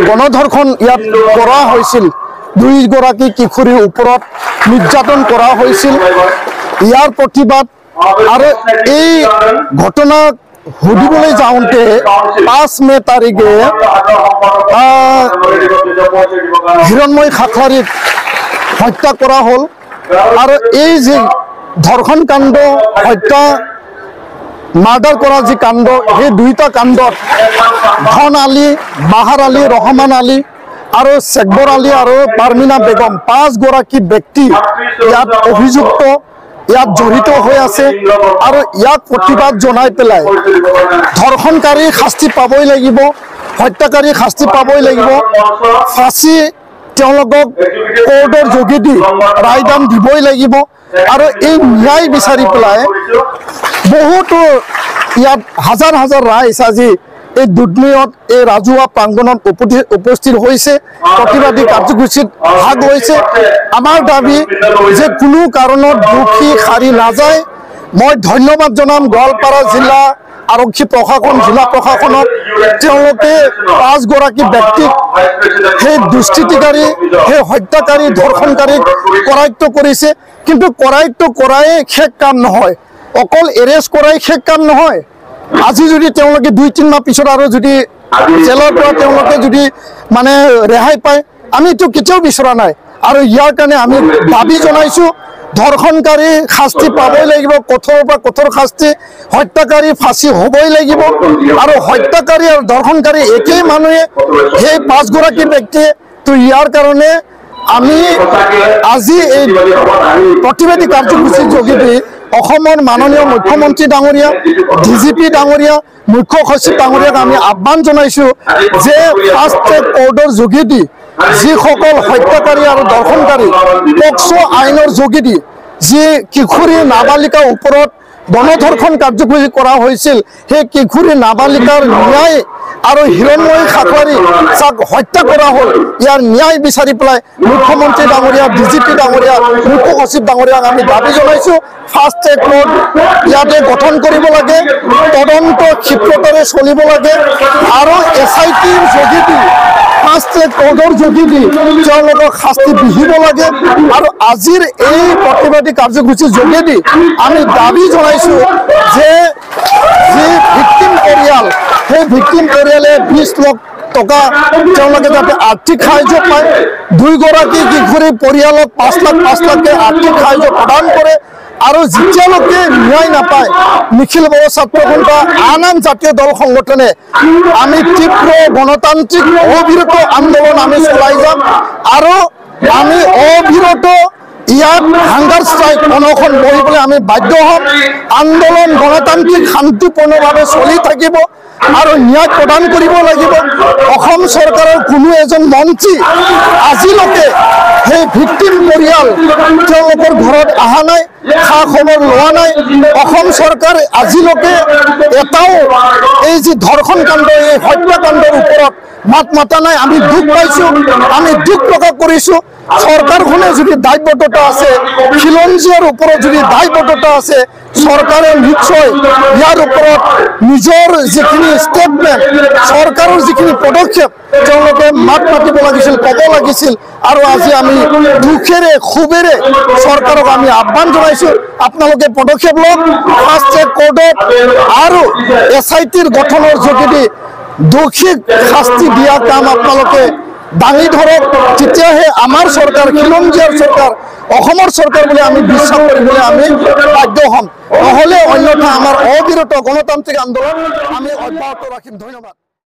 গণধৰ্ষণ ইয়াত কৰা হৈছিল 2 গৰাকী কিশোৰীৰ ওপৰত নিৰ্যাতন কৰা হৈছিল ইয়াৰ প্ৰতিবাদ আৰু এই ঘটনা হুদিবলৈ যাওঁতে 5 মে তাৰিখে হিৰণময় খাখলাৰীক হত্যা কৰা হ'ল আৰু এই যে ধৰ্ষণ কাণ্ড হত্যা মাৰ্ডাৰ কৰা যি কাণ্ড সেই দুইটা কাণ্ডত ধন আলী বাহাৰ আলী ৰহমান আলী আৰু শেখবৰ আলী আৰু পাৰমিনা বেগম 5 গৰাকী ব্যক্তি ইয়াত অভিযুক্ত ইয়াত জড়িত হৈ আছে আৰু ইয়াক প্ৰতিবাদ জনাই পেলাই ধৰ্ষণকাৰী শাস্তি পাবই লাগিব হত্যাকাৰী শাস্তি পাবই লাগিব ফাঁচি তেওঁলোকক কোৰ্টৰ যোগেদি ৰায়দান দিবই লাগিব আৰু এই ন্যায় বিচাৰি পেলাই বহুতো ইয়াত হাজাৰ হাজাৰ ৰাইজ আজি এই দুধনৈত এই ৰাজহুৱা প্ৰাংগণত উপস্থিত হৈছে প্ৰতিবাদী কাৰ্যসূচীত ভাগ লৈছে আমাৰ দাবী যে কোনো কাৰণত দোষী সাৰি নাযায় মই ধন্যবাদ জনাম গোৱালপাৰা জিলা আৰক্ষী প্ৰশাসন জিলা প্ৰশাসনক তেওঁলোকে 5 গৰাকী ব্যক্তিক সেই দুষ্কৃতিকাৰী সেই হত্যাকাৰী ধৰ্ষণকাৰীক কৰায়ত্ব কৰিছে কিন্তু কৰায়ত্ব কৰাই শেষ কাম নহয় অকল এৰেষ্ট কৰাই শেষ কাম নহয় আজি যদি তেওঁলোকে 2-3 মাহ পিছত আৰু যদি জেলৰ পৰা তেওঁলোকে যদি মানে ৰেহাই পায় আমিতো কেতিয়াও বিচৰা নাই আৰু ইয়াৰ কাৰণে আমি দাবী জনাইছো ধৰ্ষণকাৰী শাস্তি পাবই লাগিব কঠোৰৰ পৰা কঠোৰ শাস্তি হত্যাকাৰী ফাঁচি হ'বই লাগিব আৰু হত্যাকাৰী আৰু ধৰ্ষণকাৰী একেই মানুহে সেই 5 গৰাকী ব্যক্তিয়ে তো ইয়াৰ কাৰণে আমি আজি এই প্ৰতিবাদী কাৰ্যসূচীৰ যোগেদি অসমৰ মাননীয় মুখ্যমন্ত্ৰী ডাঙৰীয়া ডিজিপি ডাঙৰীয়া মুখ্য সচিব ডাঙৰীয়াক আমি আহ্বান জনাইছো যে ফাষ্ট ট্ৰেক কোৰ্টৰ যোগেদি যিসকল হত্যাকাৰী আৰু ধৰ্ষণকাৰী পক্সো আইনৰ যোগেদি যি কিশোৰী নাবালিকাৰ ওপৰত গণধৰ্ষণ কাৰ্যসূচী কৰা হৈছিল সেই কিশোৰী নাবালিকাৰ ন্যায় আৰু হিৰণময় খাখলাৰী যাক হত্যা কৰা হ'ল ইয়াৰ ন্যায় বিচাৰি পেলাই মুখ্যমন্ত্ৰী ডাঙৰীয়া ডিজিপি ডাঙৰীয়া মুখ্য সচিব ডাঙৰীয়াক আমি দাবী জনাইছো ফাষ্ট ট্ৰেক কোৰ্ট ইয়াতে গঠন কৰিব লাগে তদন্ত ক্ষিপ্ৰতাৰে চলিব লাগে আৰু SITৰ যোগেদি ফাষ্ট ট্ৰেক কোৰ্টৰ যোগেদি তেওঁলোকক শাস্তি বিহিব লাগে আৰু আজিৰ এই প্ৰতিবাদী কাৰ্যসূচীৰ যোগেদি আমি দাবী জনাইছো যে যি ভিক্টিম পৰিয়াল সেই ভিক্টিম পৰিয়ালে 20 লাখ টকা তেওঁলোকে যাতে আৰ্থিক সাহায্য পায় 2 গৰাকী কিশোৰী পৰিয়ালক 5 লাখকে আৰ্থিক সাহায্য প্ৰদান কৰে আৰু যেতিয়ালৈকে ন্যায় নাপায় নিখিল বড়ো ছাত্ৰ সন্থা আন জাতীয় দল সংগঠনে আমি তীব্ৰ গণতান্ত্ৰিক অবিৰত আন্দোলন আমি চলাই যাম আৰু আমি অবিৰত ইয়াত হাংগাৰ ষ্ট্ৰাইক অনশন বহিবলৈ আমি বাধ্য হ'ম আন্দোলন গণতান্ত্ৰিক শান্তিপূৰ্ণভাৱে চলি থাকিব আৰু ন্যায় প্ৰদান কৰিব লাগিব অসম চৰকাৰৰ কোনো এজন মন্ত্ৰী আজিলৈকে সেই ভিক্টিম পৰিয়াল তেওঁলোকৰ ঘৰত অহা নাই খা খবৰ লোৱা নাই অসম চৰকাৰ আজিলৈকে এটাও এই যি ধৰ্ষণ কাণ্ড এই হত্যাকাণ্ডৰ ওপৰত মাত মাতা নাই আমি দুখ পাইছো আমি দুখ প্ৰকাশ কৰিছো সৰকাৰখনে যদি দায়বদ্ধতা আছে খিলঞ্জীয়াৰ ওপৰত যদি দায়বদ্ধতা আছে সৰকাৰে নিশ্চয় ইয়াৰ ওপৰত নিজৰ যিখিনি ষ্টেটমেণ্ট সৰকাৰৰ যিখিনি পদক্ষেপ তেওঁলোকে মাত মাতিব লাগিছিল ক'ব লাগিছিল আৰু আজি আমি দুখেৰে ক্ষোভেৰে চৰকাৰক আমি আহ্বান জনাইছো আপোনালোকে পদক্ষেপ লওক ফাষ্ট ট্ৰেক কোৰ্টত আৰু SITৰ গঠনৰ যোগেদি দোষীক শাস্তি দিয়া কাম আপোনালোকে দাঙি ধৰক তেতিয়াহে আমাৰ চৰকাৰ খিলঞ্জীয়াৰ চৰকাৰ অসমৰ চৰকাৰ বুলি আমি বিশ্বাস কৰিবলৈ আমি বাধ্য হ'ম নহ'লে অন্যথা আমাৰ অবিৰত গণতান্ত্ৰিক আন্দোলন আমি অব্যাহত ৰাখিম ধন্যবাদ।